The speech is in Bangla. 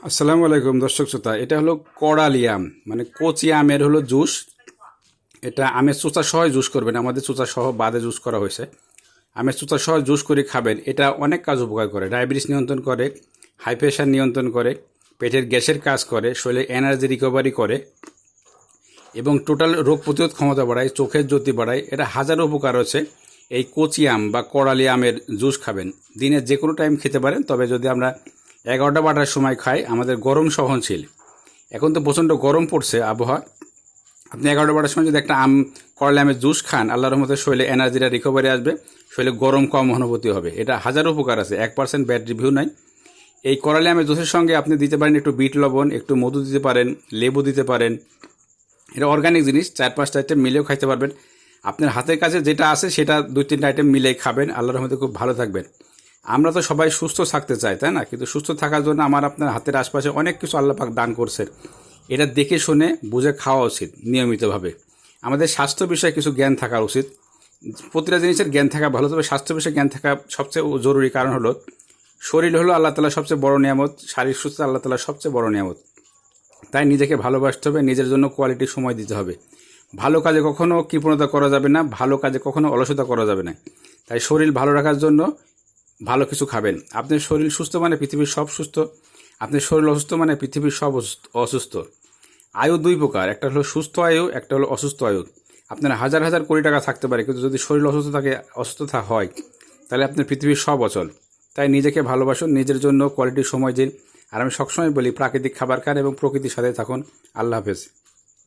আসসালামু আলাইকুম দর্শক শ্রোতা। এটা হলো কড়ালি আম, মানে কচি আমের হলো জুস। এটা আমের চোচা সহ জুস করবেন, আমাদের চোচা সহ বাদে জুস করা হয়েছে। আমের চোচা সহ জুস করে খাবেন। এটা অনেক কাজ উপকার করে, ডায়াবেটিস নিয়ন্ত্রণ করে, হাই প্রেশার নিয়ন্ত্রণ করে, পেটের গ্যাসের কাজ করে, শরীরে এনার্জি রিকভারি করে এবং টোটাল রোগ প্রতিরোধ ক্ষমতা বাড়ায়, চোখের জ্যোতি বাড়ায়। এটা হাজারো উপকার আছে। এই কচি আম বা কড়ালি আমের জুস খাবেন, দিনে যে কোনো টাইম খেতে পারেন। তবে যদি আমরা 11টা-12টার সময় খাই, আমাদের গরম সহনশীল। এখন তো প্রচণ্ড গরম পড়ছে আবহাওয়া। আপনি 11টা-12টার সময় যদি একটা কড়ালি আমের জুস খান, আল্লাহর রহমতে শরীরে এনার্জিটা রিকভারি আসবে, শরীরে গরম কম অনুভূতি হবে। এটা হাজারো উপকার আছে, 1% ব্যাড রিভিউ নাই। এই কড়ালি আমের জুসের সঙ্গে আপনি দিতে পারেন একটু বিট লবণ, একটু মধু দিতে পারেন, লেবু দিতে পারেন। এটা অর্গানিক জিনিস, 4-5টা আইটেম মিলেও খাইতে পারবেন। আপনার হাতের কাছে যেটা আছে সেটা 2-3টা আইটেম মিলেই খাবেন, আল্লাহর রহমতে খুব ভালো থাকবেন। আমরা তো সবাই সুস্থ থাকতে চাই, তাই না? কিন্তু সুস্থ থাকার জন্য আপনার হাতের আশপাশে অনেক কিছু আল্লাহ পাক দান করছে। এটা দেখে শুনে বুঝে খাওয়া উচিত নিয়মিতভাবে। আমাদের স্বাস্থ্য বিষয়ে কিছু জ্ঞান থাকা উচিত। প্রতিটা জিনিসের জ্ঞান থাকা ভালো, তবে স্বাস্থ্য বিষয়ে জ্ঞান থাকা সবচেয়ে জরুরি। কারণ হলো শরীর হলো আল্লাহ তাআলার সবচেয়ে বড় নিয়ামত, শারীরিক সুস্থতা আল্লাহ তাআলার সবচেয়ে বড় নিয়ামত। তাই নিজেকে ভালোবাসতে হবে, নিজের জন্য কোয়ালিটি সময় দিতে হবে। ভালো কাজে কখনো কৃপণতা করা যাবে না, ভালো কাজে কখনো অলসতা করা যাবে না। তাই শরীর ভালো রাখার জন্য ভালো কিছু খাবেন। আপনার শরীর সুস্থ মানে পৃথিবীর সব সুস্থ, আপনার শরীর অসুস্থ মানে পৃথিবীর সব অসুস্থ। আয়ু দুই প্রকার, একটা হলো সুস্থ আয়ু, একটা হলো অসুস্থ আয়ু। আপনার হাজার হাজার কোটি টাকা থাকতে পারে, কিন্তু যদি শরীর অসুস্থতা হয়, তাহলে আপনার পৃথিবীর সব অচল। তাই নিজেকে ভালোবাসুন, নিজের জন্য কোয়ালিটি সময় দিন। আর আমি সবসময় বলি, প্রাকৃতিক খাবার খান এবং প্রকৃতির সাথে থাকুন। আল্লাহ হাফেজ।